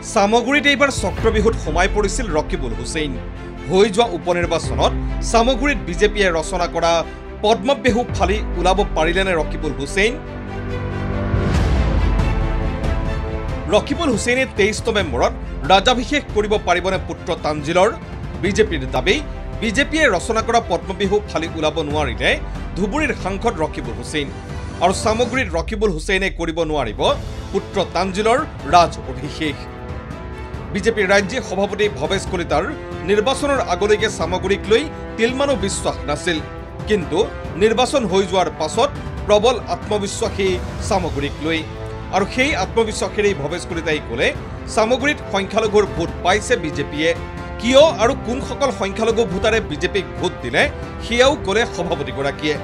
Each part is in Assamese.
সামগুৰিত এইবাৰ চক্ৰবিহুত সোমাই পৰিছিল ৰকিবুল হুছেইন। হৈ যোৱা উপনিৰ্বাচনত সামগুৰিত বিজেপিয়ে ৰচনা কৰা পদ্মবেহু ফালি ওলাব পাৰিলেনে ৰকিবুল হুছেইন? ৰকিবুল হুছেইনে 23 নৱেম্বৰত ৰাজাভিষেক কৰিব পাৰিবনে পুত্ৰ তানজিলৰ? বিজেপিৰ দাবী, বিজেপিয়ে ৰচনা কৰা পদ্মবিহু ফালি ওলাব নোৱাৰিলে ধুবুৰীৰ সাংসদ ৰকিবুল হুছেইন আৰু সামগুৰিত ৰকিবুল হুছেইনে কৰিব নোৱাৰিব পুত্ৰ তানজিলৰ ৰাজ অভিষেক। বিজেপিৰ ৰাজ্যিক সভাপতি ভৱেশ কলিতাৰ নিৰ্বাচনৰ আগলৈকে সামগুৰিক লৈ তিলমানো বিশ্বাস নাছিল, কিন্তু নিৰ্বাচন হৈ যোৱাৰ পাছত প্ৰবল আত্মবিশ্বাসী সামগুৰিক লৈ। আৰু সেই আত্মবিশ্বাসেৰেই ভৱেশ কলিতাই ক'লে সামগুৰিত সংখ্যালঘুৰ ভোট পাইছে বিজেপিয়ে। কিয় আৰু কোনসকল সংখ্যালঘু ভোটাৰে বিজেপিক ভোট দিলে সেয়াও ক'লে সভাপতিগৰাকীয়ে।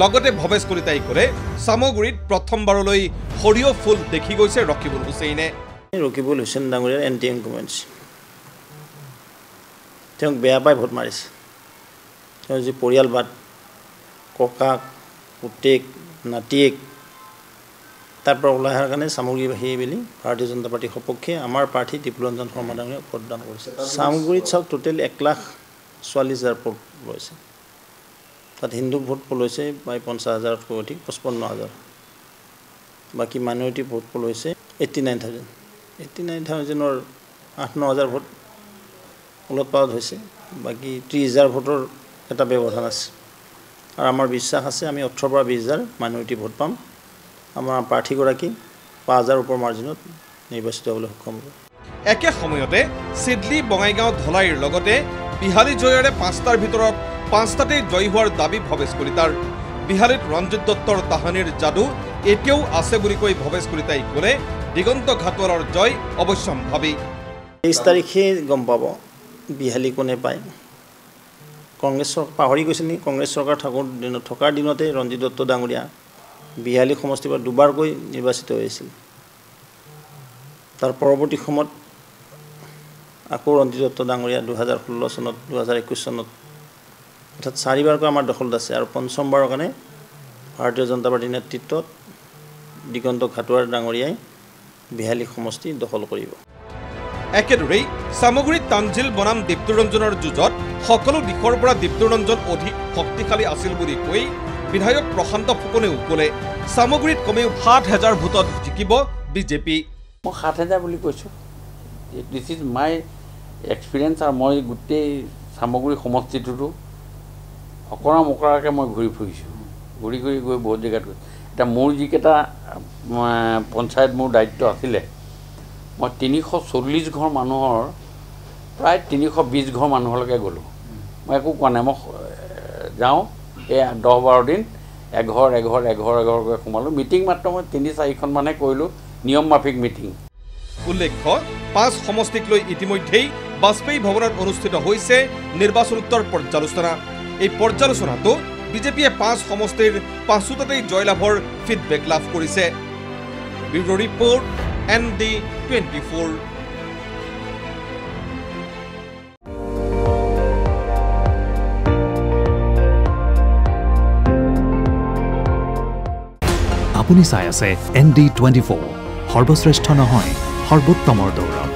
লগতে ভৱেশ কলিতাই ক'লে সামগুৰিত প্ৰথমবাৰলৈ সৰিয়হ ফুল দেখি গৈছে ৰকিবুল হুছেইনে। ৰকিবুল হুছেইন ডাঙৰীয়াৰ এণ্টি ইনকুমেঞ্চি, তেওঁক বেয়া পাই ভোট মাৰিছে। তেওঁ যি পৰিয়ালবাদ, ককাক পুতেক নাতিয়েক তাৰ পৰা ওলাই অহাৰ কাৰণে সামগ্ৰীবাসী বুলি ভাৰতীয় জনতা পাৰ্টীৰ সপক্ষে আমাৰ প্ৰাৰ্থী টিপুৰঞ্জন শৰ্মা ডাঙৰীয়াক ভোটদান কৰিছে। সামগুৰিত চাওক টোটেল 1,44,000 ভোট লৈছে। তাত হিন্দু ভোট পলৈছে প্ৰায় 50,000তকৈ অধিক, 55,000। বাকী মাইনৰিটি ভোট পলৈছে 89,000। 89,000ৰ 8-9,000 ভোট ওলট পালট হৈছে। বাকী 30,000 ভোটৰ এটা ব্যৱধান আছে। আৰু আমাৰ বিশ্বাস আছে আমি 18 পৰা 20,000 মাইনৰিটি ভোট পাম। আমাৰ প্ৰাৰ্থীগৰাকী 5,000 ওপৰ মাৰ্জিনত নিৰ্বাচিত হ'বলৈ সক্ষম হ'ব। একে সময়তে চিডলি, বঙাইগাঁও, ধলাইৰ লগতে বিহালী জয়েৰে 5টাৰ ভিতৰত 5টাতেই জয়ী হোৱাৰ দাবী ভৱেশ কলিতাৰ। বিহালীত ৰঞ্জিত দত্তৰ তাহানিৰ যাদু এতিয়াও আছে বুলি কৈ ভৱেশ কলিতাই ক'লে দিগন্ত ঘাটোৱালৰ জয় অৱশ্যম্ভাৱী। 23 তাৰিখে গম পাব বিহালী কোনে পায়। কংগ্ৰেছ পাহৰি গৈছে নেকি? কংগ্ৰেছ চৰকাৰ থকাৰ দিনতে ৰঞ্জিত দত্ত ডাঙৰীয়া বিহালী সমষ্টিৰ পৰা দুবাৰকৈ নিৰ্বাচিত হৈছিল। তাৰ পৰৱৰ্তী সময়ত আকৌ ৰঞ্জিত দত্ত ডাঙৰীয়া 2016 চনত 2021 চনত অৰ্থাৎ 4বাৰকৈ আমাৰ দখলত আছে। আৰু পঞ্চমবাৰৰ কাৰণে ভাৰতীয় জনতা পাৰ্টীৰ নেতৃত্বত দিগন্ত ঘাটোৱাৰ ডাঙৰীয়াই বিহালী সমষ্টি দখল কৰিব। একেদৰেই সামগুৰিত তানজিল বনাম দীপ্তিৰঞ্জনৰ যুঁজত সকলো দিশৰ পৰা দীপ্তিৰঞ্জন অধিক শক্তিশালী আছিল বুলি কৈ বিধায়ক প্ৰশান্ত ফুকনেও ক'লে সামগুৰিত কমেও 7,000 ভোটত জিকিব বিজেপি। মই 7,000 বুলি কৈছোঁ। This is my experience. আৰু মই গোটেই সামগুৰি সমষ্টিটোতো অকৰা মকৰাকৈ মই ঘূৰি ফুৰিছোঁ। ঘূৰি ঘূৰি গৈ বহুত জেগাত গৈছোঁ। এতিয়া মোৰ যিকেইটা পঞ্চায়ত মোৰ দায়িত্ব আছিলে, মই 340 ঘৰ মানুহৰ প্ৰায় 320 ঘৰ মানুহলৈকে গ'লোঁ। মই একো কোৱা নাই। মই যাওঁ, এই 10-12 দিন এঘৰকৈ সোমালোঁ। মিটিং মাত্ৰ মই 3-4খন মানহে কৰিলোঁ, নিয়ম মাফিক মিটিং। উল্লেখ্য 5 সমষ্টিক লৈ ইতিমধ্যেই বাজপেয়ী ভৱনত অনুষ্ঠিত হৈছে নিৰ্বাচনোত্তৰ পৰ্যালোচনা। এই পৰ্যালোচনাটো বিজেপিয়ে 5 সমষ্টিৰ 5টাতেই জয়লাভৰ ফিডবেক লাভ কৰিছে। Bureau report, ND24। আপুনি চাই আছে ND24, সৰ্বশ্ৰেষ্ঠ নহয় সৰ্বোত্তমৰ দৌৰ।